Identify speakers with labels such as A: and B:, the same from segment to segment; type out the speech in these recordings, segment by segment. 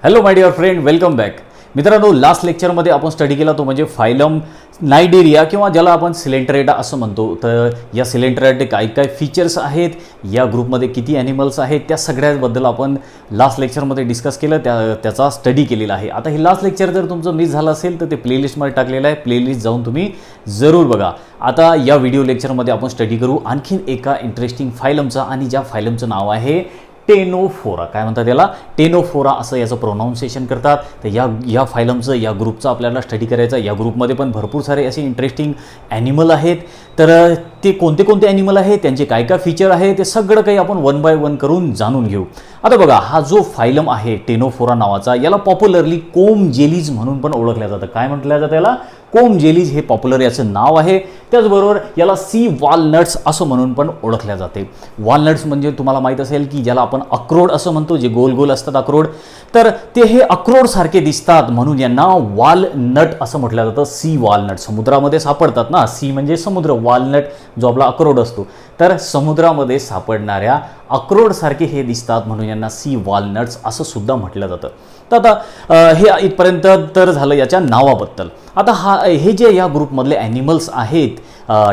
A: Hello my dear friend, welcome back. मित्रांनो, last लेक्चरमध्ये आपण स्टडी केला तो म्हणजे फायलम नायडेरिया किंवा ज्याला आपण सिलेंट्रेटा असं म्हणतो. तर या सिलेंट्रेटे काय काय फीचर्स आहेत, या ग्रुपमध्ये किती ॲनिमल्स आहेत, त्या सगळ्याबद्दल आपण लास्ट लेक्चरमध्ये डिस्कस केलं, त्याचा स्टडी केलेला आहे. आता हे लास्ट लेक्चर जर तुमचं मिस झालं असेल तर ते प्लेलिस्टमध्ये टाकलेलं आहे, प्लेलिस्ट जाऊन तुम्ही जरूर बघा. आता या व्हिडिओ लेक्चरमध्ये आपण स्टडी करू आणखीन एका इंटरेस्टिंग फायलमचा, आणि ज्या फायलमचं नाव आहे टेनोफोरा. काय म्हणतात याला? टेनोफोरा असं याचं प्रोनाऊन्सिएशन करतात. तर या फायलमचं, या ग्रुपचं आपल्याला स्टडी करायचं. या ग्रुपमध्ये पण भरपूर सारे असे इंटरेस्टिंग ॲनिमल आहेत. तर ते कोणते कोणते ॲनिमल आहेत, त्यांचे काय काय फीचर आहे, ते सगळं काही आपण वन बाय वन करून जाणून घेऊ. आता बघा, हा जो फायलम आहे टेनोफोरा नावाचा, याला पॉप्युलरली कोम जेलीज म्हणून पण ओळखलं जातं. काय म्हटलं जातं याला? कोम जेलीज हे पॉप्युलर याचं नाव आहे. त्याचबरोबर याला सी वॉलनट्स असं म्हणून पण ओळखल्या जाते. वॉलनट्स म्हणजे तुम्हाला माहीत असेल की ज्याला आपण अक्रोड असं म्हणतो, जे गोल गोल असतात अक्रोड. तर ते हे अक्रोड सारखे दिसतात म्हणून यांना वॉलनट असं म्हटलं जातं. सी वॉलनट समुद्रामध्ये सापडतात ना, सी म्हणजे समुद्र, वॉलनट जो आपला अक्रोड असतो. तर समुद्रामध्ये सापडणाऱ्या अक्रोड सारखे हे दिसतात म्हणून यांना सी वॉलनट्स असं सुद्धा म्हटलं जातं. तर आता हे इथपर्यंत तर झालं याच्या नावाबद्दल. आता हे जे या ग्रुपमधले ॲनिमल्स आहेत,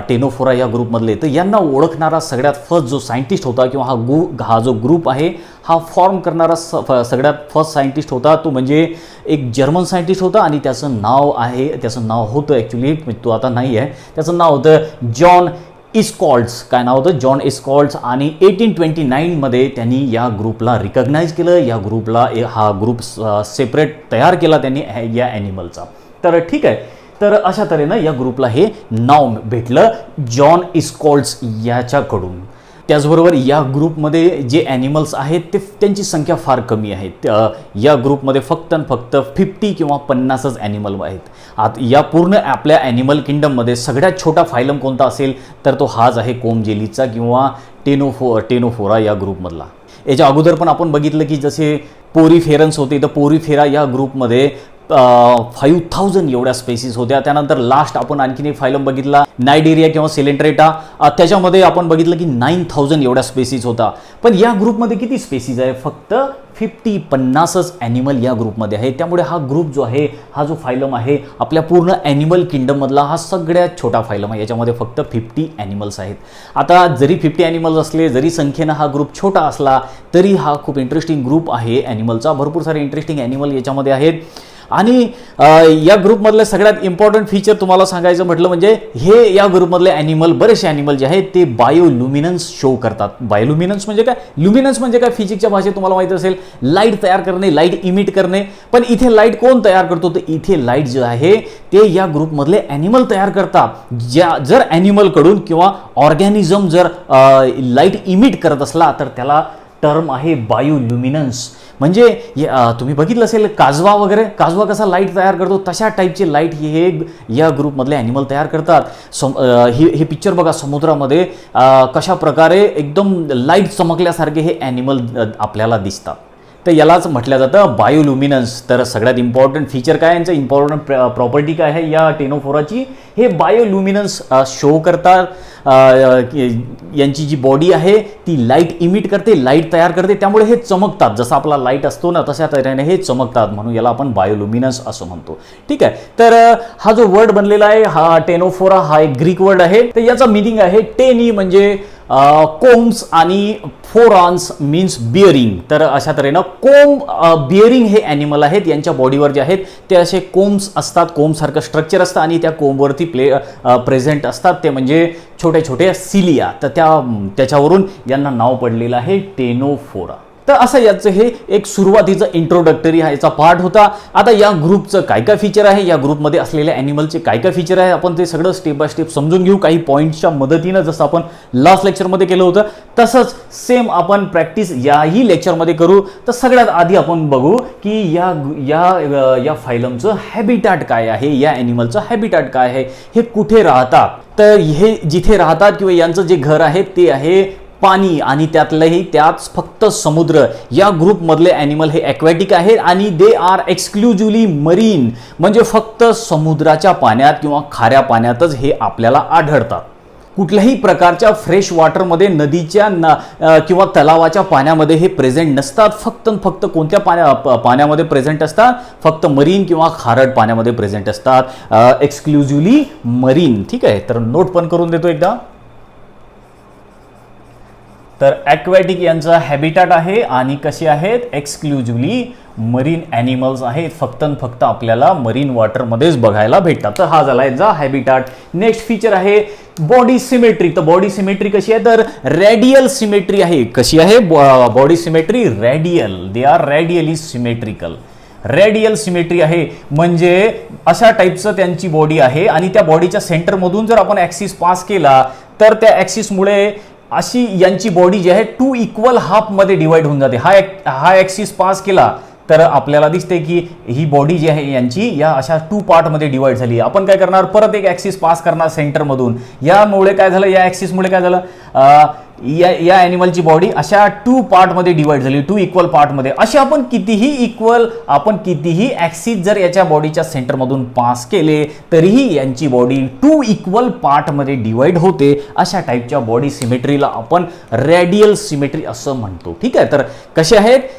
A: टेनोफोरा या ग्रुपमधले, तर यांना ओळखणारा सगळ्यात फर्स्ट जो सायंटिस्ट होता किंवा हा जो ग्रुप आहे हा फॉर्म करणारा सगळ्यात फर्स्ट सायंटिस्ट होता, तो म्हणजे एक जर्मन सायंटिस्ट होता. आणि त्याचं नाव होतं ॲक्च्युली, तो आता नाही आहे, त्याचं नाव होतं जॉन इस्कॉल्ड्स. काय नाव होतं? जॉन इस्कॉल्ड्स. आणि 1829मध्ये त्यांनी या ग्रुपला रिकग्नाइज केलं. या ग्रुपला हा ग्रुप सेपरेट तयार केला त्यांनी या ॲनिमलचा. तर ठीक आहे, तर अशा तऱ्हेनं या ग्रुपला हे नाव भेटलं जॉन इस्कॉल्ड्स याच्याकडून. त्याचबरोबर या ग्रुपमध्ये जे ॲनिमल्स आहेत ते त्यांची संख्या फार कमी आहे. या ग्रुपमध्ये फक्त 50 किंवा 50च ॲनिमल आहेत. आता या पूर्ण आपल्या ॲनिमल किंगडममध्ये सगळ्यात छोटा फायलम कोणता असेल तर तो हाच आहे, कोम जेलीचा किंवा टेनोफोरा या ग्रुपमधला. याच्या अगोदर पण आपण बघितलं की जसे पोरीफेरन्स होते, तर पोरीफेरा या ग्रुपमध्ये 5000 एवढ्या स्पेसीस होत्या. त्यानंतर लास्ट आपण आणखीन एक फायलम बघितला, नायडेरिया किंवा सिलेंट्रेटा, त्याच्यामध्ये आपण बघितलं की 9000 एवढ्या स्पेसीस होता. पण या ग्रुपमध्ये किती स्पेसीज आहे? फक्त 50च ॲनिमल या ग्रुपमध्ये आहे. त्यामुळे हा ग्रुप जो आहे, हा जो फायलम आहे आपल्या पूर्ण ॲनिमल किंगडममधला हा सगळ्यात छोटा फायलम आहे. याच्यामध्ये फक्त 50 ॲनिमल्स आहेत. आता जरी 50 ॲनिमल्स असले, जरी संख्येनं हा ग्रुप छोटा असला, तरी हा खूप इंटरेस्टिंग ग्रुप आहे ॲनिमलचा. भरपूर सारे इंटरेस्टिंग ॲनिमल याच्यामध्ये आहेत. आणि या ग्रुपमधले सगळ्यात इम्पॉर्टंट फीचर तुम्हाला सांगायचं म्हटलं म्हणजे हे या ग्रुपमधले ॲनिमल, बरेचसे ॲनिमल जे आहेत ते बायोल्युमिनन्स शो करतात. बायोल्युमिनन्स म्हणजे काय? ल्युमिनन्स म्हणजे काय फिजिक्सच्या भाषेत तुम्हाला माहिती असेल, लाईट तयार करणे, लाईट इमिट करणे. पण इथे लाईट कोण तयार करतो? तर इथे लाईट जे आहे ते या ग्रुपमधले ॲनिमल तयार करतात. जर ॲनिमलकडून किंवा ऑर्गॅनिझम जर लाईट इमिट करत असला तर त्याला टर्म आहे बायोल्युमिनन्स. म्हणजे तुम्ही बघितलं असेल काजवा वगैरे, काजवा कसा लाईट तयार करतो तशा टाईपचे लाईट हे या ग्रुपमधले ॲनिमल तयार करतात. हे पिक्चर बघा, समुद्रामध्ये कशा प्रकारे एकदम लाईट चमकल्यासारखे हे ॲनिमल आपल्याला दिसतात. तर यालाच म्हटलं जातं बायोल्युमिनन्स. तर सगळ्यात इम्पॉर्टंट फीचर काय, यांचं इम्पॉर्टंट प्रॉपर्टी काय आहे या टेनोफोराची? हे बायोल्युमिनन्स शो करतात. यांची जी बॉडी आहे ती लाईट इमिट करते, लाईट तयार करते, त्यामुळे हे चमकतात. जसा आपला लाईट असतो ना तशा तऱ्हेने हे चमकतात, म्हणून याला आपण बायोल्युमिनन्स असं म्हणतो. ठीक आहे, तर हा जो वर्ड बनलेला आहे हा टेनोफोरा, हा एक ग्रीक वर्ड आहे. तर याचा मिनिंग आहे टेनी म्हणजे कोम्स आणि फोरॉन्स मीन्स बिअरिंग. तर अशा तऱ्हेनं कोम बिअरिंग हे ॲनिमल आहेत. यांच्या बॉडीवर जे आहेत ते असे कोम्स असतात, कोमसारखं स्ट्रक्चर असतं आणि त्या कोमवरती प्रेझेंट असतात ते म्हणजे छोटे छोटे सिलिया. तर त्याच्यावरून यांना नाव पडलेलं आहे टेनोफोरा. तर असं याचं हे एक सुरुवातीचं इंट्रोडक्टरी हा याचा पार्ट होता. आता या ग्रुपचं काय काय फीचर आहे, या ग्रुपमध्ये असलेल्या ॲनिमलचे काय काय फीचर आहे, आपण ते सगळं स्टेप बाय स्टेप समजून घेऊ. काही पॉईंट्सच्या मदतीनं, जसं आपण लास्ट लेक्चरमध्ये केलं होतं तसंच सेम आपण प्रॅक्टिस याही लेक्चरमध्ये करू. तर सगळ्यात आधी आपण बघू की या फायलमचं हॅबिटॅट काय आहे, या ॲनिमलचं हॅबिटॅट काय आहे, हे कुठे राहतात. तर हे जिथे राहतात किंवा यांचं जे घर आहे ते आहे पाणी, आणि त्यात फक्त समुद्र. या ग्रुपमधले ॲनिमल हे ॲक्वॅटिक आहेत आणि दे आर एक्सक्लुझिव्हली मरीन, म्हणजे फक्त समुद्राच्या पाण्यात किंवा खाऱ्या पाण्यातच हे आपल्याला आढळतात. कुठल्याही प्रकारच्या फ्रेश वॉटरमध्ये, नदीच्या किंवा तलावाच्या पाण्यामध्ये हे प्रेझेंट नसतात. फक्त कोणत्या पाण्यामध्ये प्रेझेंट असतात? फक्त मरीन किंवा खारट पाण्यामध्ये प्रेझेंट असतात. Exclusively marine. ठीक आहे, तर नोट पण करून देतो एकदा. तर ॲक्वॅटिक यांचा हॅबिटॅट आहे आणि कसे आहेत? एक्सक्लुझिव्हली मरीन ॲनिमल्स आहेत. फक्त आपल्याला मरीन वॉटरमध्येच बघायला भेटतात. तर हा झाला यांचा हॅबिटॅट. नेक्स्ट फीचर आहे बॉडी सिमेट्री. तर बॉडी सिमेट्री कशी आहे? तर रेडियल सिमेट्री आहे. कशी आहे body symmetry? Radial. They are radially symmetrical. Radial symmetry आहे म्हणजे अशा टाईपचं त्यांची बॉडी आहे आणि त्या बॉडीच्या सेंटरमधून जर आपण ॲक्सिस पास केला तर त्या ॲक्सिसमुळे अशी यांची बॉडी जी आहे 2 इक्वल हाफमध्ये डिवाइड होऊन जाते. हा ॲक्सिस पास केला तर आपल्याला दिसते की ही बॉडी जी आहे यांची या अशा 2 पार्टमध्ये डिवाइड झाली. आपण काय करणार? परत एक ॲक्सिस पास करणार सेंटरमधून. यामुळे काय झालं? या ॲक्सिसमुळे काय झालं? या ॲनिमलची बॉडी अशा 2 पार्टमध्ये डिवाइड झाली, 2 इक्वल पार्टमध्ये. असे आपण कितीही ॲक्सिस जर याच्या बॉडीच्या सेंटरमधून पास केले तरीही यांची बॉडी 2 इक्वल पार्टमध्ये डिवाइड होते. अशा टाईपच्या बॉडी सिमेट्रीला आपण रेडियल सिमेट्री असं म्हणतो. ठीक आहे, तर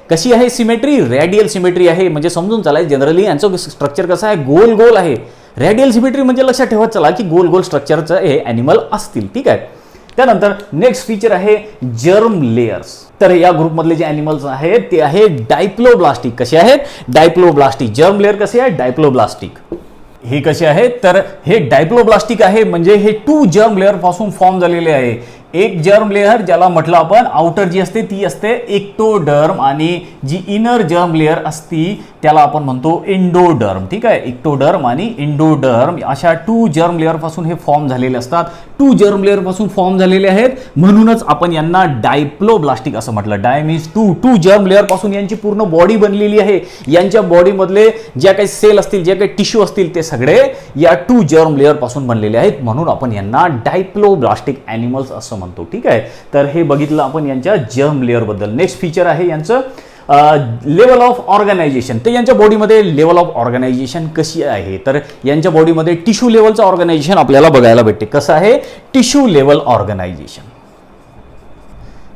A: कशी आहे सिमेट्री? रेडियल सिमेट्री आहे. म्हणजे समजून चला जनरली यांचं स्ट्रक्चर कसं आहे? गोल आहे. रेडियल सिमेट्री म्हणजे लक्षात ठेवत चला की गोल स्ट्रक्चरचं हे ॲनिमल असतील. ठीक आहे. त्यानंतर नेक्स्ट फीचर आहे जर्म लेयर्स. तर या ग्रुपमधले जे ॲनिमल्स आहेत ते आहे डायप्लोब्लास्टिक. कसे आहेत? डायप्लोब्लास्टिक. जर्म लेअर कसे आहे? डायप्लोब्लास्टिक. हे कसे आहेत? तर हे डायप्लोब्लास्टिक आहे म्हणजे हे 2 जर्म लेअर पासून फॉर्म झालेले आहे. एक जर्म लेअर ज्याला म्हटलं आपण आउटर जी असते ती असते एक्टोडर्म आणि जी इनर जर्म लेअर असती त्याला आपण म्हणतो एंडोडर्म. ठीक आहे, एक्टोडर्म आणि एंडोडर्म अशा 2 जर्म लेअर पासून हे फॉर्म झालेले असतात. 2 जर्म लेअर पासून फॉर्म झालेले आहेत म्हणूनच आपण यांना डायप्लोब्लास्टिक असं म्हटलं. डाय मीन्स 2 जर्म लेअर पासून यांची पूर्ण बॉडी बनलेली आहे. यांच्या बॉडीमधले ज्या काही सेल असतील, जे काही टिश्यू असतील ते सगळे या 2 जर्म लेअर पासून बनलेले आहेत म्हणून आपण यांना डायप्लोब्लास्टिक ॲनिमल्स असं म्हणतो. ठीक आहे, तर हे बघितलं आपण यांच्या जर्म लेअर बद्दल. नेक्स्ट फीचर आहे यांचं लेवल ऑफ ऑर्गनायझेशन. तर यांच्या बॉडीमध्ये लेवल ऑफ ऑर्गनायझेशन कशी आहे? तर यांच्या बॉडीमध्ये टिश्यू लेवलचं ऑर्गनायझेशन आपल्याला बघायला भेटते. कसं आहे टिश्यू लेवल ऑर्गनायझेशन?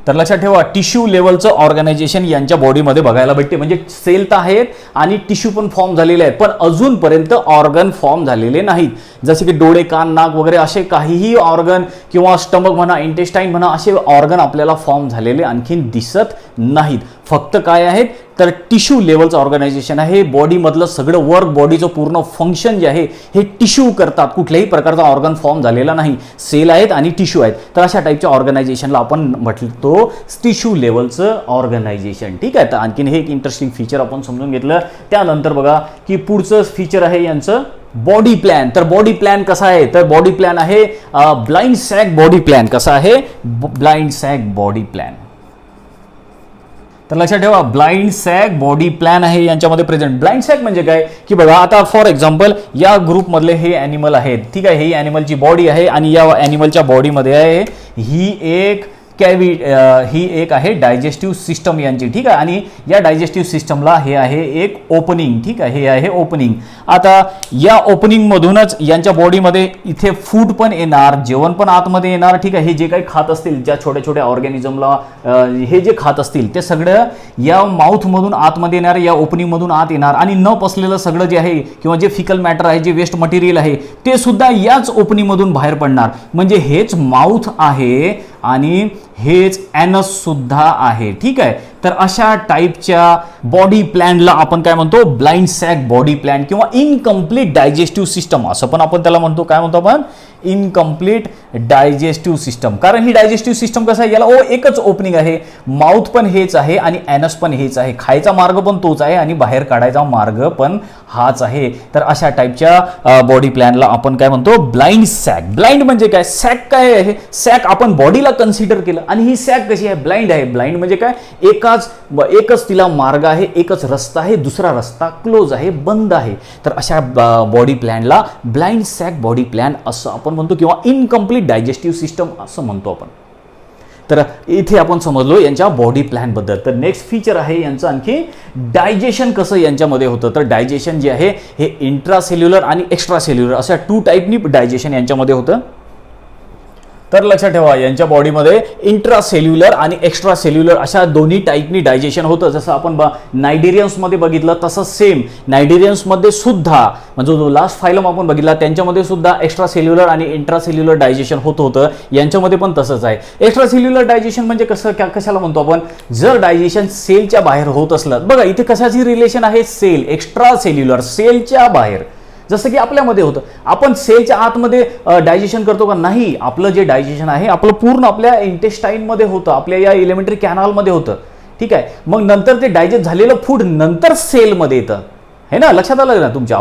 A: तर लक्षात ठेवा टिश्यू लेवलचं ऑर्गनायझेशन यांच्या बॉडीमध्ये बघायला भेटते. म्हणजे सेल तर आहेत आणि टिश्यू पण फॉर्म झालेले आहेत पण अजूनपर्यंत ऑर्गन फॉर्म झालेले नाहीत. जसे की डोळे, कान, नाक वगैरे असे काहीही ऑर्गन किंवा स्टमक म्हणा, इंटेस्टाईन म्हणा असे ऑर्गन आपल्याला फॉर्म झालेले आणखीन दिसत नाहीत. फक्त काय आहेत? तर टिश्यू लेवलचं ऑर्गनायझेशन आहे. बॉडीमधलं सगळं वर्क, बॉडीचं पूर्ण फंक्शन जे आहे हे टिश्यू करतात. कुठल्याही प्रकारचा ऑर्गन फॉर्म झालेला नाही. सेल आहेत आणि टिश्यू आहेत. तर अशा टाईपच्या ऑर्गनायझेशनला आपण म्हटतो टिश्यू लेवलचं ऑर्गनायझेशन. ठीक आहे, तर आणखीन हे एक इंटरेस्टिंग फीचर आपण समजून घेतलं. त्यानंतर बघा की पुढचं फीचर आहे यांचं बॉडी प्लॅन. तर बॉडी प्लॅन कसा आहे? तर बॉडी प्लॅन आहे ब्लाइंड सॅक बॉडी प्लॅन. कसा आहे? Blind sac body plan. तर लक्षात ठेवा ब्लाइंड सॅक बॉडी प्लॅन आहे यांच्यामध्ये प्रेझेंट. ब्लाइंड सॅक म्हणजे काय की बघा आता फॉर एक्झाम्पल या ग्रुपमधले हे ॲनिमल आहेत. ठीक आहे, ही ॲनिमलची बॉडी आहे आणि या ॲनिमलच्या बॉडीमध्ये आहे ही एक आहे डायजेस्टिव्ह सिस्टम यांची. ठीक आहे, आणि या डायजेस्टिव्ह सिस्टमला हे आहे एक ओपनिंग. ठीक आहे, हे आहे ओपनिंग. आता या ओपनिंग मधूनच यांच्या बॉडीमध्ये इथे फूड पण येणार, जेवण पण आतमध्ये येणार. ठीक आहे, हे जे काही खात असतील ज्या छोट्या ऑर्गॅनिझमला हे जे खात असतील ते सगळं या माउथ मधून आतमध्ये येणार, या ओपनिंग मधून आत येणार आणि न पसलेलं सगळं जे आहे किंवा जे फिकल मॅटर आहे, जे वेस्ट मटेरियल आहे ते सुद्धा याच ओपनिंग मधून बाहेर पडणार. म्हणजे हेच माउथ आहे आणि हेच ॲनस सुद्धा आहे. ठीक आहे, तर अशा टाईपच्या बॉडी प्लॅनला आपण काय म्हणतो? ब्लाइंड सॅक बॉडी प्लॅन किंवा इनकम्प्लीट डायजेस्टिव्ह सिस्टम असं पण आपण त्याला म्हणतो. काय म्हणतो आपण? Incomplete digestive system. कारण ही डायजेस्टिव्ह सिस्टम कसं आहे? याला एकच ओपनिंग आहे, माउथ पण हेच आहे आणि ॲनस पण हेच आहे. खायचा मार्ग पण तोच आहे आणि बाहेर काढायचा मार्ग पण हाच आहे. तर अशा टाईपच्या बॉडी प्लॅनला आपण काय म्हणतो? Blind sack. ब्लाइंड म्हणजे काय? सॅक काय आहे? सॅक आपण बॉडीला कन्सिडर केलं आणि ही सॅक कशी आहे? ब्लाइंड आहे. ब्लाइंड म्हणजे काय? एकच तिला मार्ग आहे, एकच रस्ता आहे, दुसरा रस्ता क्लोज आहे, बंद आहे. तर अशा बॉडी प्लॅनला ब्लाइंड सॅक बॉडी प्लॅन असं आपण म्हणतो किंवा इनकम्प्लीट डायजेस्टिव्ह सिस्टम असं म्हणतो आपण. तर इथे आपण समजलो यांच्या बॉडी प्लॅन बद्दल. तर नेक्स्ट फीचर आहे यांचं आणखी डायजेशन कसं यांच्यामध्ये होतं. तर डायजेशन जे आहे हे इंट्रासेल्युलर आणि एक्स्ट्रा सेल्युलर अशा 2 टाईपनी डायजेशन यांच्यामध्ये होतं. तर लक्षात ठेवा यांच्या बॉडीमध्ये इंट्रासेल्युलर आणि एक्स्ट्रा सेल्युलर अशा दोन्ही टाईपनी डायजेशन होतं. जसं आपण नायडेरियन्समध्ये बघितलं तसं सेम नायडेरियन्समध्ये सुद्धा म्हणजे जो लास्ट फायलम आपण बघितला त्यांच्यामध्ये सुद्धा एक्स्ट्रा सेल्युलर आणि इंट्रासेल्युलर डायजेशन होत होतं. यांच्यामध्ये पण तसंच आहे. एक्स्ट्रा सेल्युलर डायजेशन म्हणजे कशाला म्हणतो आपण, जर डायजेशन सेलच्या बाहेर होत असलं, बघा इथे कशाची रिलेशन आहे, सेल एक्स्ट्रा सेल्युलर सेलच्या बाहेर. जसं की आपल्यामध्ये होतं, आपण सेलच्या आतमध्ये डायजेशन करतो का, नाही. आपलं जे डायजेशन आहे आपलं पूर्ण आपल्या इंटेस्टाईनमध्ये होतं, आपल्या या एलिमेंटरी कॅनलमध्ये होतं. ठीक आहे. मग नंतर ते डायजेस्ट झालेलं फूड नंतर सेलमध्ये येतं, है ना. लक्षात आलं ना तुमच्या.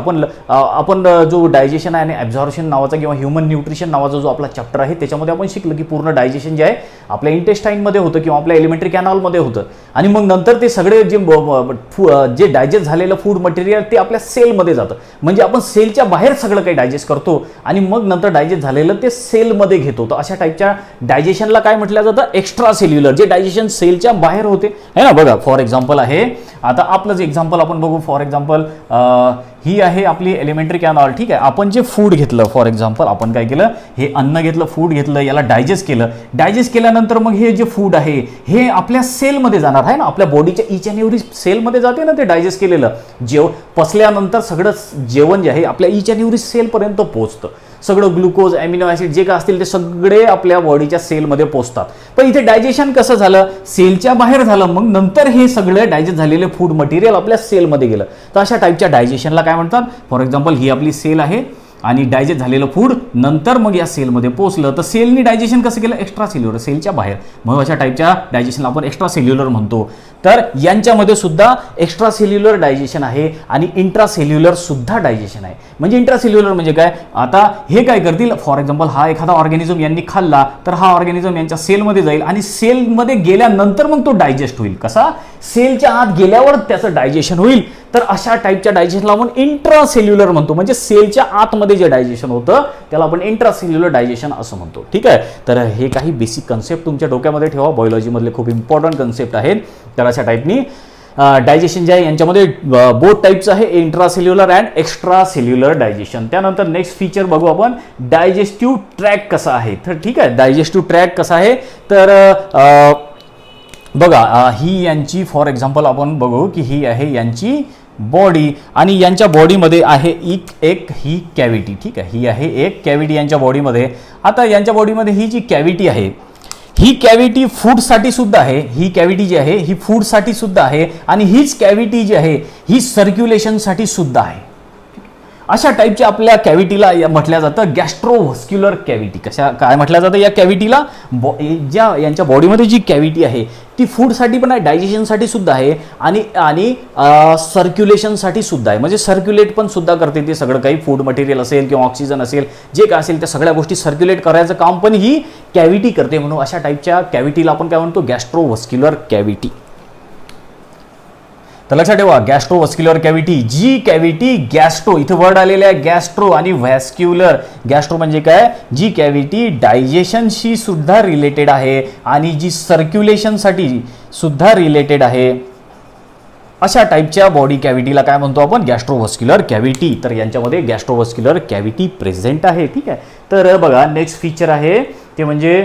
A: आपण जो डायजेशन आहे आणि ॲब्झॉर्प्शन नावाचा किंवा ह्युमन न्यूट्रिशन नावाचा जो आपला चॅप्टर आहे त्याच्यामध्ये आपण शिकलं की पूर्ण डायजेशन जे आहे आपल्या इंटेस्टाईनमध्ये होतं किंवा आपल्या एलिमेंटरी कॅनलमध्ये होतं. आणि मग नंतर ते सगळे जे डायजेस्ट झालेलं फूड मटेरियल ते आपल्या सेलमध्ये जातं. म्हणजे आपण सेलच्या बाहेर सगळं काही डायजेस्ट करतो आणि मग नंतर डायजेस्ट झालेलं ते सेलमध्ये घेतो. तर अशा टाईपच्या डायजेशनला काय म्हटलं जातं, एक्स्ट्रा सेल्युलर, जे डायजेशन सेलच्या बाहेर होते, है ना. बघा फॉर एक्झाम्पल आहे, आता आपलं जे एक्झाम्पल आपण बघू. फॉर एक्झाम्पल ही आहे आपली एलिमेंटरी कॅनल. ठीक आहे. आपण जे फूड घेतलं, फॉर एक्झाम्पल आपण काय केलं, हे अन्न घेतलं, फूड घेतलं, याला डायजेस्ट केलं. डायजेस्ट केल्यानंतर मग हे जे फूड आहे हे आपल्या सेलमध्ये जाणार आहे ना, आपल्या बॉडीच्या इच अँड एव्हरी सेलमध्ये जाते ना ते डायजेस्ट केलेलं पचल्यानंतर सगळं जेवण जे आहे आपल्या इच अँड एव्हरी सेलपर्यंत पोहोचतं. सगळं ग्लुकोज, अॅमिनो ॲसिड जे काय असतील ते सगळे आपल्या बॉडीच्या सेलमध्ये पोहोचतात. पण इथे डायजेशन कसं झालं, सेलच्या बाहेर झालं. मग नंतर हे सगळं डायजेस्ट झालेले फूड मटेरियल आपल्या सेलमध्ये गेलं. तर अशा टाईपच्या डायजेशनला काय म्हणतात, फॉर एक्झाम्पल ही आपली सेल आहे आणि डायजेस्ट झालेलं फूड नंतर मग या सेलमध्ये पोहोचलं. तर सेलनी डायजेशन कसं केलं, एक्स्ट्रा सेल्युलर, सेलच्या बाहेर. मग अशा टाईपच्या डायजेशनला आपण एक्स्ट्रा सेल्युलर म्हणतो. तर यांच्यामध्ये सुद्धा एक्स्ट्रा सेल्युलर डायजेशन आहे आणि इंट्रा सेल्युलर सुद्धा डायजेशन आहे. म्हणजे इंट्रा सेल्युलर म्हणजे काय, आता हे काय करतील, फॉर एक्झाम्पल हा एखादा ऑर्गॅनिझम यांनी खाल्ला तर हा ऑर्गॅनिझम यांच्या सेलमध्ये जाईल आणि सेलमध्ये गेल्यानंतर मग तो डायजेस्ट होईल. कसा, सेलच्या आत गेल्यावर त्याचं डायजेशन होईल. तर अशा टाईपच्या डायजेशनला आपण इंट्रा सेल्युलर म्हणतो. म्हणजे सेलच्या आतमध्ये जे डायजेशन होतं त्याला आपण इंट्रा सेल्युलर डायजेशन असं म्हणतो. ठीक आहे. तर हे काही बेसिक कन्सेप्ट तुमच्या डोक्यामध्ये ठेवा, बायोलॉजीमधले खूप इम्पॉर्टंट कन्सेप्ट आहेत. तर अशा टाईपनी डायजेशन जे आहे यांच्यामध्ये बोथ टाईप्स आहे, intra cellular and extra cellular digestion. त्यानंतर नेक्स्ट फीचर बघू आपण, डायजेस्टिव्ह ट्रॅक कसा आहे. तर ठीक आहे, डायजेस्टिव्ह ट्रॅक कसा आहे तर बघा ही यांची फॉर एक्झाम्पल आपण बघू की ही आहे यांची बॉडी आणि यांच्या बॉडीमध्ये आहे एक ही कॅव्हिटी. ठीक आहे, ही आहे एक कॅव्हिटी यांच्या बॉडीमध्ये. आता यांच्या बॉडीमध्ये ही जी कॅव्हिटी आहे ही कॅव्हिटी फूडसाठी सुद्धा आहे. ही कॅव्हिटी जी आहे ही फूडसाठी सुद्धा आहे आणि हीच कॅव्हिटी जी आहे ही सर्क्युलेशनसाठी सुद्धा आहे. अशा टाईपच्या आपल्या कॅव्हिटीला म्हटलं जातं गॅस्ट्रोव्हस्क्युलर कॅव्हिटी. काय म्हटलं जातं या कॅव्हिटीला, ज्या यांच्या बॉडीमध्ये जी कॅव्हिटी आहे ती फूडसाठी पण आहे, डायजेशनसाठी सुद्धा आहे आणि सर्क्युलेशनसाठी सुद्धा आहे. म्हणजे सर्क्युलेट पण सुद्धा करते ते सगळं काही, फूड मटेरियल असेल किंवा ऑक्सिजन असेल जे काय असेल त्या सगळ्या गोष्टी सर्क्युलेट करायचं काम पण ही कॅव्हिटी करते. म्हणून अशा टाईपच्या कॅव्हिटीला आपण काय म्हणतो, गॅस्ट्रोव्हस्क्युलर कॅव्हिटी. तर लक्षात ठेवा, गॅस्ट्रोव्हस्क्युलर कॅव्हिटी, जी कॅव्हिटी गॅस्ट्रो, इथे वर्ड आलेले आहे गॅस्ट्रो आणि व्हॅस्क्युलर. गॅस्ट्रो म्हणजे काय, जी कॅव्हिटी डायजेशनशी सुद्धा रिलेटेड आहे आणि जी सर्क्युलेशनसाठी सुद्धा रिलेटेड आहे. अशा टाईपच्या बॉडी कॅव्हिटीला काय म्हणतो आपण, गॅस्ट्रोव्हस्क्युलर कॅव्हिटी. तर यांच्यामध्ये गॅस्ट्रोव्हस्क्युलर कॅव्हिटी प्रेझेंट आहे. ठीक आहे. तर बघा नेक्स्ट फीचर आहे ते म्हणजे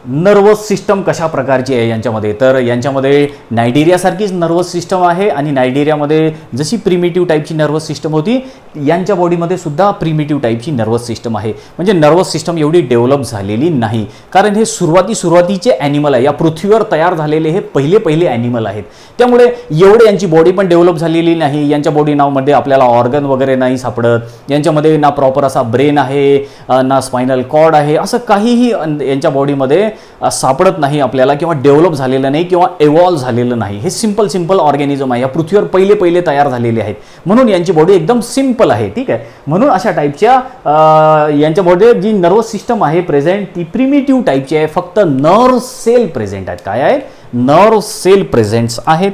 A: नर्वस सिस्टम कशा प्रकारची आहे यांच्यामध्ये. तर यांच्यामध्ये नायडेरियासारखीच नर्वस सिस्टम आहे आणि नायडेरियामध्ये जशी प्रिमिटिव्ह टाईपची नर्वस सिस्टम होती यांच्या बॉडीमध्ये सुद्धा प्रिमिटिव्ह टाईपची नर्वस सिस्टम आहे. म्हणजे नर्वस सिस्टम एवढी डेव्हलप झालेली नाही, कारण हे सुरुवातीचे ॲनिमल आहे, या पृथ्वीवर तयार झालेले हे पहिले ॲनिमल आहेत. त्यामुळे एवढे यांची बॉडी पण डेव्हलप झालेली नाही. यांच्या बॉडी नावमध्ये आपल्याला ऑर्गन वगैरे नाही सापडत. यांच्यामध्ये ना प्रॉपर असा ब्रेन आहे ना स्पायनल कॉर्ड आहे, असं काहीही यांच्या बॉडीमध्ये सापडत नाही आपल्याला, किंवा डेव्हलप झालेलं नाही किंवा एव्हॉल्व झालेलं नाही. हे सिंपल ऑर्गॅनिझम आहे, या पृथ्वीवर पहिले तयार झालेले आहेत. म्हणून यांची बॉडी एकदम सिंपल आहे. ठीक आहे. म्हणून अशा टाईपच्या यांच्या बॉडीत जी नर्वस सिस्टम आहे प्रेझेंट ती प्रिमिटिव्ह टाईपची आहे. फक्त नर्व सेल प्रेझेंट आहेत. काय आहेत, नर्व सेल प्रेझेंट्स आहेत.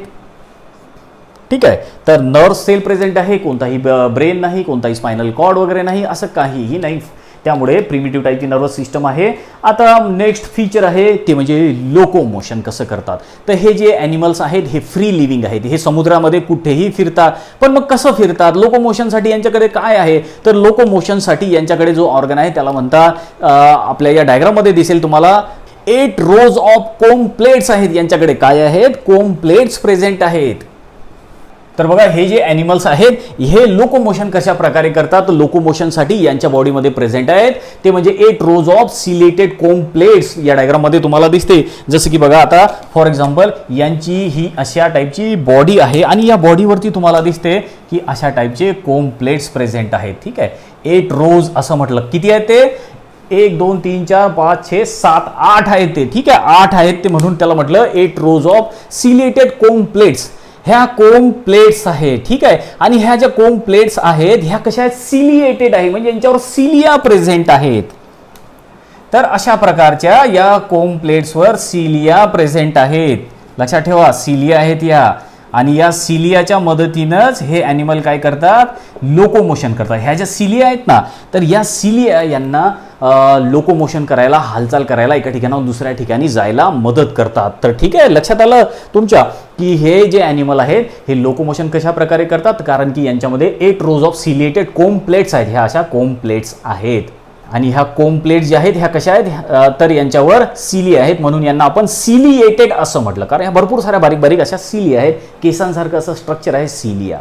A: ठीक आहे. तर नर्व सेल प्रेझेंट आहे, कोणताही ब्रेन नाही, कोणताही स्पायनल कॉर्ड वगैरे नाही, असं काहीही नाही. त्यामुळे प्रिमिटिव्ह टाईपची नर्वस सिस्टम आहे. आता नेक्स्ट फीचर आहे ते म्हणजे लोकोमोशन कसं करतात. तर हे जे ॲनिमल्स आहेत हे फ्री लिव्हिंग आहेत, हे समुद्रामध्ये कुठेही फिरतात. पण मग कसं फिरतात, लोकोमोशनसाठी यांच्याकडे काय आहे, तर लोकोमोशनसाठी यांच्याकडे जो ऑर्गन आहे त्याला म्हणतात, आपल्या या डायग्राममध्ये दिसेल तुम्हाला 8 रोज ऑफ कोम प्लेट्स आहेत यांच्याकडे. काय आहेत, कोम प्लेट्स प्रेझेंट आहेत. तर बघा हे जे ॲनिमल्स आहेत हे लोकोमोशन कशा प्रकारे करतात, लोकोमोशनसाठी यांच्या बॉडीमध्ये प्रेझेंट आहेत ते म्हणजे 8 rows of ciliated comb plates या डायग्राममध्ये तुम्हाला दिसते. जसं की बघा आता फॉर एक्झाम्पल यांची ही अशा टाईपची बॉडी आहे आणि या बॉडीवरती तुम्हाला दिसते की अशा टाईपचे कोम प्लेट्स प्रेझेंट आहेत. ठीक आहे, 8 रोज असं म्हटलं. किती आहेत ते, 1 2 3 4 5 6 7 8 आहेत ते. ठीक आहे, 8 आहेत ते म्हणून त्याला म्हटलं 8 rows of ciliated comb plates. ह्या कोम प्लेट्स आहेत. ठीक आहे, आणि ह्या ज्या कोम प्लेट्स आहेत ह्या कशा आहेत, सिलिएटेड आहे म्हणजे यांच्यावर सिलिया प्रेझेंट आहेत. तर अशा प्रकारच्या या कोम प्लेट्सवर सिलिया प्रेझेंट आहेत. लक्षात ठेवा, सिलिया आहेत या, आणि या सिलियाच्या मदतीनंच हे ॲनिमल काय करतात, लोकोमोशन करतात. ह्या ज्या सिलिया आहेत ना, तर या सिलिया यांना लोकोमोशन करायला, हालचाल करायला एका ठिकाणाहून दुसऱ्या ठिकाणी जायला मदत करतात. तर ठीक आहे, लक्षात आलं तुमच्या की हे जे ॲनिमल आहेत हे लोकोमोशन कशा प्रकारे करतात, कारण की यांच्यामध्ये 8 rows of ciliated comb plates आहेत. ह्या अशा कोम प्लेट्स आहेत आणि ह्या कोम प्लेट्स ज्या आहेत ह्या कशा आहेत, तर यांच्यावर सिलिया आहेत म्हणून यांना आपण सिलिएटेड असं म्हटलं, कारण ह्या भरपूर साऱ्या बारीक बारीक अशा सिलिया आहेत. केसांसारखं असं स्ट्रक्चर आहे सिलिया.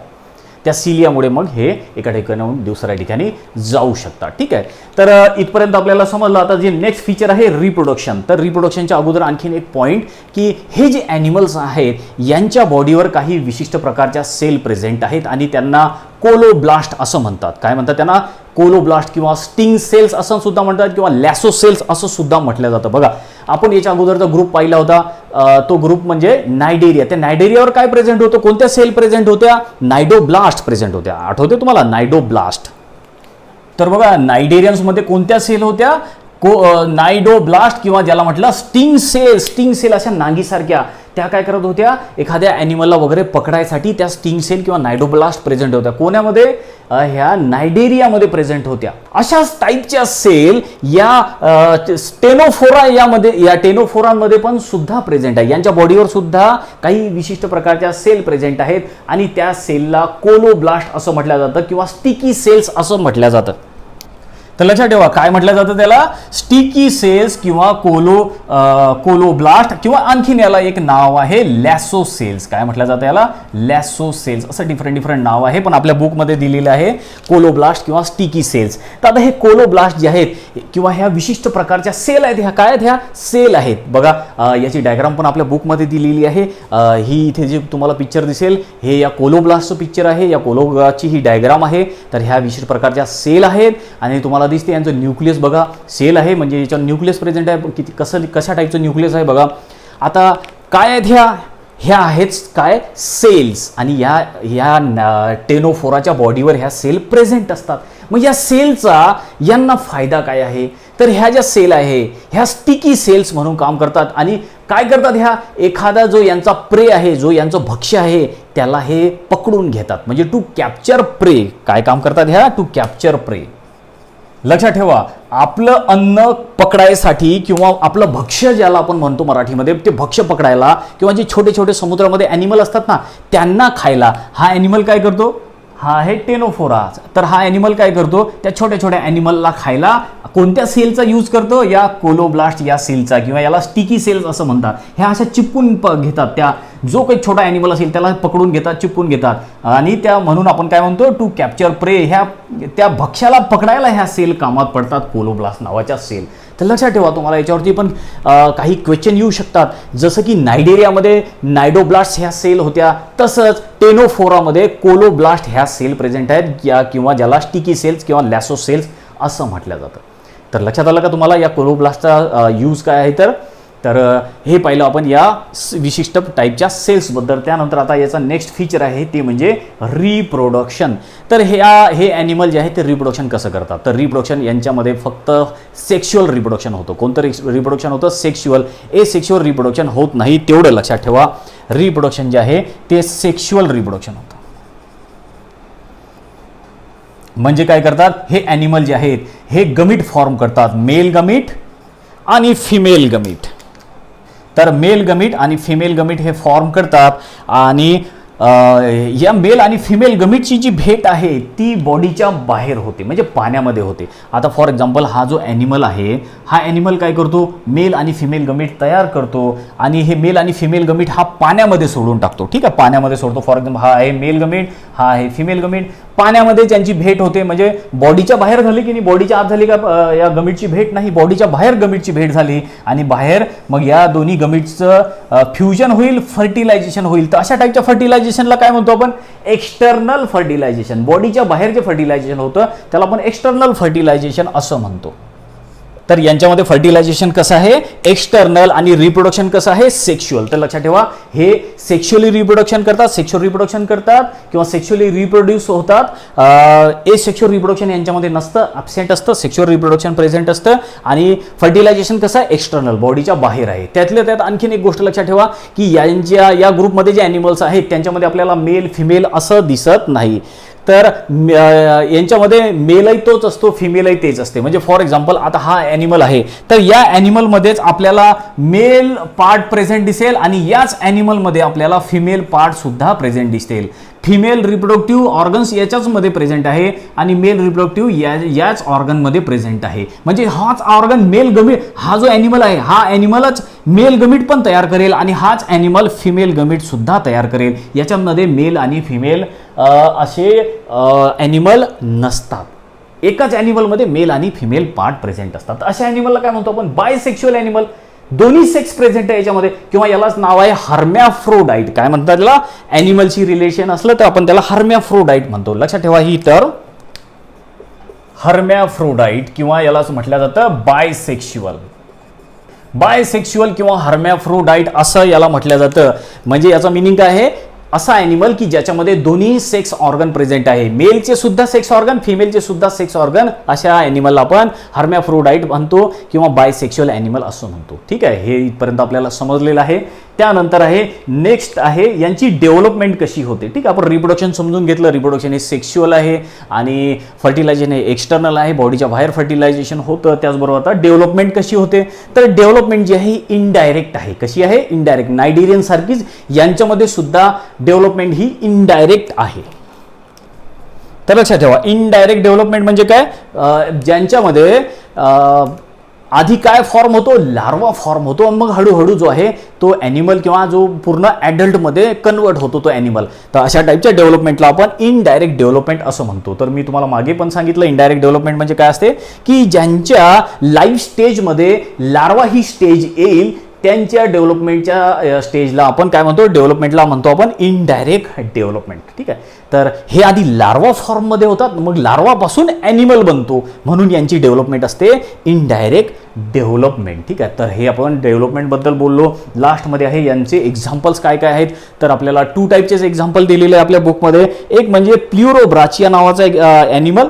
A: त्या सिलियामुळे मग हे एका ठिकाणाहून दुसऱ्या ठिकाणी जाऊ शकतात. ठीक आहे, तर इथपर्यंत आपल्याला समजलं. आता जे नेक्स्ट फीचर आहे रिप्रोडक्शन. तर रिप्रोडक्शनच्या अगोदर आणखीन एक पॉईंट की हे जे ॲनिमल्स आहेत यांच्या बॉडीवर काही विशिष्ट प्रकारच्या सेल प्रेझेंट आहेत आणि त्यांना कोलोब्लास्ट असं म्हणतात. काय म्हणतात त्यांना, कोलोब्लास्ट किंवा स्टिंग सेल्स असं सुद्धा म्हणतात किंवा लॅसो सेल्स असं सुद्धा म्हटलं जातं. बघा आपण याच्या अगोदरचा ग्रुप पाहिला होता, तो ग्रुप म्हणजे नायडेरिया. त्या नायडेरियावर काय प्रेझेंट होतं, कोणत्या सेल प्रेझेंट होत्या, नायडोब्लास्ट प्रेझेंट होत्या. आठवते तुम्हाला नायडोब्लास्ट. तर बघा नायडेरियन्समध्ये कोणत्या सेल होत्या, नायडोब्लास्ट किंवा ज्याला म्हटलं स्टिंग सेल. स्टिंग सेल अशा नांगीसारख्या त्या काय करत होत्या, एखाद्या ॲनिमलला वगैरे पकडायसाठी त्या स्टिंग सेल किंवा नायडोब्लास्ट प्रेझेंट होत्या. कोण्यामध्ये, ह्या नायडेरियामध्ये प्रेझेंट होत्या. अशाच टाईपच्या सेल या टेनोफोरा यामध्ये, या टेनोफोरांमध्ये पण सुद्धा प्रेझेंट आहे. यांच्या बॉडीवर सुद्धा काही विशिष्ट प्रकारच्या सेल प्रेझेंट आहेत आणि त्या सेलला कोलोब्लास्ट असं म्हटलं जातं किंवा स्टिकी सेल्स असं म्हटलं जातं. तर लक्षात ठेवा काय म्हटलं जातं त्याला, स्टिकी सेल्स किंवा कोलोब्लास्ट किंवा आणखीन याला एक नाव आहे लॅसो सेल्स. काय म्हटलं जातं याला, लॅसो सेल्स. असं डिफरंट नाव आहे पण आपल्या बुकमध्ये दिलेलं आहे कोलोब्लास्ट किंवा स्टिकी सेल्स. तर आता हे कोलोब्लास्ट जे आहेत किंवा ह्या विशिष्ट प्रकारच्या सेल आहेत, ह्या काय आहेत, ह्या सेल आहेत. बघा याची डायग्राम पण आपल्या बुकमध्ये दिलेली आहे. ही इथे जे तुम्हाला पिक्चर दिसेल हे या कोलोब्लास्टचं पिक्चर आहे. या कोलोब्लास्टची ही डायग्राम आहे. तर ह्या विशिष्ट प्रकारच्या सेल आहेत आणि तुम्हाला दिसते यांचं न्यूक्लियस बघा, सेल आहे म्हणजे याच्यावर न्यूक्लियस प्रेझेंट आहे. किती कशा टाईपचं न्यूक्लियस आहे बघा. आता काय आहेत ह्या आहेत काय, सेल्स. आणि ह्या टेनोफोराच्या बॉडीवर ह्या सेल प्रेझेंट असतात. मग या सेलचा यांना फायदा काय आहे, तर ह्या ज्या सेल आहे ह्या स्टिकी सेल्स म्हणून काम करतात. आणि काय करतात, ह्या एखादा जो यांचा प्रे आहे, जो यांचं भक्ष्य आहे त्याला हे पकडून घेतात. म्हणजे टू कॅप्चर प्रे. काय काम करतात ह्या, टू कॅप्चर प्रे. लक्षात ठेवा, आपलं अन्न पकडायसाठी किंवा आपलं भक्ष्य ज्याला आपण म्हणतो मराठीमध्ये, ते भक्ष्य पकडायला किंवा जे छोटे छोटे समुद्रामध्ये ॲनिमल असतात ना त्यांना खायला हा ॲनिमल काय करतो, हा आहे टेनोफोरा. तर हा ॲनिमल काय करतो, त्या छोट्या छोट्या ॲनिमलला खायला कोणत्या सेलचा यूज करतो, या कोलोब्लास्ट या सेलचा किंवा याला स्टिकी सेल्स असं म्हणतात. ह्या अशा चिपकून घेतात, त्या जो काही छोटा ॲनिमल असेल त्याला पकडून घेतात, चिपकून घेतात आणि त्या म्हणून आपण काय म्हणतो टू कॅप्चर प्रे. ह्या त्या भक्ष्याला पकडायला ह्या सेल कामात पडतात, कोलोब्लास्ट नावाच्या सेल. तर लक्षात ठेवा तुम्हाला याच्यावरती पण काही क्वेश्चन येऊ शकतात. जसं की नायडेरियामध्ये नायडोब्लास्ट ह्या सेल होत्या, तसंच टेनोफोरामध्ये कोलोब्लास्ट ह्या सेल प्रेझेंट आहेत किंवा ज्याला स्टिकी सेल्स किंवा लॅसो सेल्स असं म्हटलं जातं. तर लक्षात आलं का तुम्हाला या कोलोब्लास्टचा यूज काय आहे. तर हे पाहिलं आपण या विशिष्ट टाईपच्या सेल्सबद्दल. त्यानंतर आता याचा नेक्स्ट फीचर आहे ते म्हणजे रिप्रोडक्शन. तर हे ॲनिमल जे आहे ते रिप्रोडक्शन कसं करतात, तर रिप्रोडक्शन यांच्यामध्ये फक्त सेक्शुअल रिप्रोडक्शन होतं. कोणतं रिप्रोडक्शन होतं, सेक्शुअल. सेक्शुअल रिप्रोडक्शन होत नाही, तेवढं लक्षात ठेवा. रिप्रोडक्शन जे आहे ते सेक्शुअल रिप्रोडक्शन होतं. म्हणजे काय करतात, हे ॲनिमल जे आहेत हे गमीट फॉर्म करतात, मेल गमीट आणि फिमेल गमीट. तर मेल गमीट आणि फिमेल गमीट हे फॉर्म करतात आणि या मेल आणि फिमेल गमीटची जी भेट आहे ती बॉडीच्या बाहेर होते, म्हणजे पाण्यामध्ये होते. आता फॉर एक्झाम्पल हा जो ॲनिमल आहे, हा ॲनिमल काय करतो, मेल आणि फिमेल गमीट तयार करतो आणि हे मेल आणि फिमेल गमीट हा पाण्यामध्ये सोडून टाकतो. ठीक आहे, पाण्यामध्ये सोडतो. फॉर एक्झाम्पल हा आहे मेल गमीट, हा आहे फिमेल गमीट. पाण्यामध्ये त्यांची भेट होते, म्हणजे बॉडीच्या बाहेर झाली की नाही, बॉडीच्या आत झाली का या गमीटची भेट नाही, बॉडीच्या बाहेर गमीटची भेट झाली आणि बाहेर मग या दोन्ही गमीटचं फ्युजन होईल, फर्टिलायझेशन होईल. तर अशा टाईपच्या फर्टिलायझेशनला काय म्हणतो आपण, एक्सटर्नल फर्टिलायझेशन. बॉडीच्या बाहेर जे फर्टिलायझेशन होतं त्याला आपण एक्सटर्नल फर्टिलायझेशन असं म्हणतो. तर यांच्यामध्ये फर्टिलायझेशन कसं आहे, एक्सटर्नल, आणि रिप्रोडक्शन कसं आहे, सेक्शुअल. तर लक्षात ठेवा, हे सेक्शुअली रिप्रोडक्शन करतात, सेक्शुअल रिप्रोडक्शन करतात किंवा सेक्शुअली रिप्रोड्यूस होतात. एसेक्शुअल रिप्रोडक्शन यांच्यामध्ये नसतं, ॲब्सेंट असतं. सेक्शुअल रिप्रोडक्शन प्रेझेंट असतं. आणि फर्टिलायझेशन कसं आहे, एक्सटर्नल, बॉडीच्या बाहेर आहे. त्यातल्या त्यात आणखीन एक गोष्ट लक्षात ठेवा की या ग्रुपमध्ये जे ॲनिमल्स आहेत त्यांच्यामध्ये आपल्याला मेल फिमेल असं दिसत नाही. तर यांच्यामध्ये मेलही तोच असतो, फिमेलही तेच असते. म्हणजे फॉर एक्झाम्पल आता हा ॲनिमल आहे, तर या ॲनिमलमध्येच आपल्याला मेल पार्ट प्रेझेंट दिसेल आणि याच ॲनिमलमध्ये आपल्याला फिमेल पार्ट सुद्धा प्रेझेंट दिसेल. फिमेल रिप्रोडक्टिव्ह ऑर्गन्स याच्याच मध्ये प्रेझेंट आहे आणि मेल रिप्रोडक्टिव्ह याच ऑर्गनमध्ये प्रेझेंट आहे. म्हणजे हाच ऑर्गन मेल गमीट, हा जो ॲनिमल आहे हा ॲनिमलच मेल गमीट पण तयार करेल आणि हाच ॲनिमल फिमेल गमीट सुद्धा तयार करेल. याच्यामध्ये मेल आणि फिमेल असे ॲनिमल नसतात. एकाच ॲनिमलमध्ये मेल आणि फिमेल पार्ट प्रेझेंट असतात. अशा ॲनिमलला काय म्हणतो आपण, बायसेक्शुअल ॲनिमल. दोन्ही सेक्स प्रेझेंट आहे याच्यामध्ये, किंवा यालाच नाव आहे हर्मॅफ्रोडाईट. काय म्हणतात त्याला, ॲनिमलची रिलेशन असलं तर आपण त्याला हर्मॅफ्रोडाईट म्हणतो. लक्षात ठेवा ही तर हर्मॅफ्रोडाईट किंवा यालाच म्हटलं जातं बायसेक्शुअल. बायसेक्शुअल किंवा हर्मॅफ्रोडाईट असं याला म्हटलं जातं. म्हणजे याचा मिनिंग काय आहे, असा ॲनिमल की ज्याच्यामध्ये दोन्ही सेक्स ऑर्गन प्रेझेंट आहे, मेलचे सुद्धा सेक्स ऑर्गन, फिमेलचे सुद्धा सेक्स ऑर्गन. अशा ॲनिमलला आपण हर्मॅफ्रोडाईट म्हणतो किंवा बायसेक्शुअल ॲनिमल असं म्हणतो. ठीक आहे, हे इथपर्यंत आपल्याला समजलेलं आहे. त्यानंतर आहे नेक्स्ट आहे यांची डेव्हलपमेंट कशी होते. ठीक आहे, आपण रिप्रोडक्शन समजून घेतलं. रिप्रोडक्शन हे सेक्शुअल आहे आणि फर्टिलायझेशन हे एक्सटर्नल आहे, बॉडीच्या बाहेर फर्टिलायझेशन होतं. त्याचबरोबर आता डेव्हलपमेंट कशी होते, तर डेव्हलपमेंट जी आहे इनडायरेक्ट आहे. कशी आहे, इनडायरेक्ट. नायडेरियन सारखीच यांच्यामध्ये सुद्धा डेव्हलपमेंट ही इनडायरेक्ट आहे. तर लक्षात ठेवा, इनडायरेक्ट डेव्हलपमेंट म्हणजे काय, ज्यांच्यामध्ये आधी काय फॉर्म होतो, लार्वा फॉर्म होतो, मग हळूहळू जो आहे तो ॲनिमल किंवा जो पूर्ण ॲडल्टमध्ये कन्वर्ट होतो तो ॲनिमल. तर अशा टाईपच्या डेव्हलपमेंटला आपण इनडायरेक्ट डेव्हलपमेंट असं म्हणतो. तर मी तुम्हाला मागे पण सांगितलं इनडायरेक्ट डेव्हलपमेंट म्हणजे काय असते, की ज्यांच्या लाईफ स्टेजमध्ये लार्वा ही स्टेज येईल त्यांच्या डेव्हलपमेंटच्या स्टेजला आपण काय म्हणतो, डेव्हलपमेंटला म्हणतो आपण इनडायरेक्ट डेव्हलपमेंट. ठीक आहे, तर हे आधी लार्वा फॉर्ममध्ये होतात, मग लार्वापासून ॲनिमल बनतो, म्हणून यांची डेव्हलपमेंट असते इनडायरेक्ट डेव्हलपमेंट. ठीक आहे, तर हे आपण डेव्हलपमेंटबद्दल बोललो. लास्टमध्ये आहे यांचे एक्झाम्पल्स काय काय आहेत, तर आपल्याला 2 टाईपचेच एक्झाम्पल दिलेले आहे आपल्या बुकमध्ये. एक म्हणजे प्ल्युरोब्राचिया नावाचा एक ॲनिमल,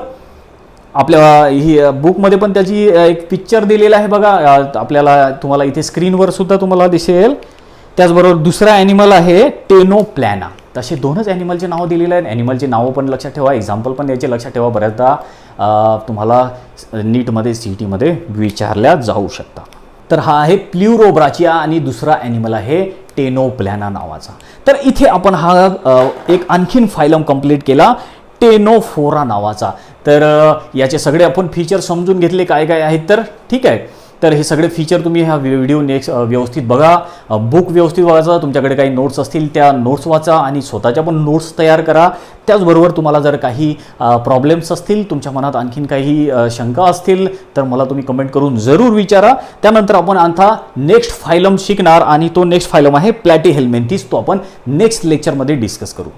A: आपल्या ही बुकमध्ये पण त्याची एक पिक्चर दिलेला आहे बघा, आपल्याला तुम्हाला इथे स्क्रीनवर सुद्धा तुम्हाला दिसेल. त्याचबरोबर दुसरा ॲनिमल आहे टेनोप्लॅना. तसे 2च ॲनिमलचे नावं दिलेले आहेत. ॲनिमलचे नावं पण लक्षात ठेवा, एक्झाम्पल पण याचे लक्षात ठेवा. बऱ्याचदा तुम्हाला नीटमध्ये CETमध्ये विचारल्या जाऊ शकतात. तर हा आहे प्ल्युरोब्राचिया आणि दुसरा ॲनिमल आहे टेनोप्लॅना नावाचा. तर इथे आपण हा एक आणखीन फायलम कंप्लीट केला, टेनोफोरा नावाचा. तर याचे सगळे आपण फीचर समजून घेतले काय काय आहेत. तर ठीक आहे, तर हे सगळे फीचर तुम्ही हा व्हिडिओ नेक्स्ट व्यवस्थित बघा, बुक व्यवस्थित वाचा, तुमच्याकडे काही नोट्स असतील त्या नोट्स वाचा आणि स्वतःच्या पण नोट्स तयार करा. त्याचबरोबर तुम्हाला जर काही प्रॉब्लेम्स असतील, तुमच्या मनात आणखीन काही शंका असतील तर मला तुम्ही कमेंट करून जरूर विचारा. त्यानंतर आपण आता नेक्स्ट फायलम शिकणार आणि तो नेक्स्ट फायलम आहे प्लॅटीहेल्मिंथेस. तो आपण नेक्स्ट लेक्चरमध्ये डिस्कस करू.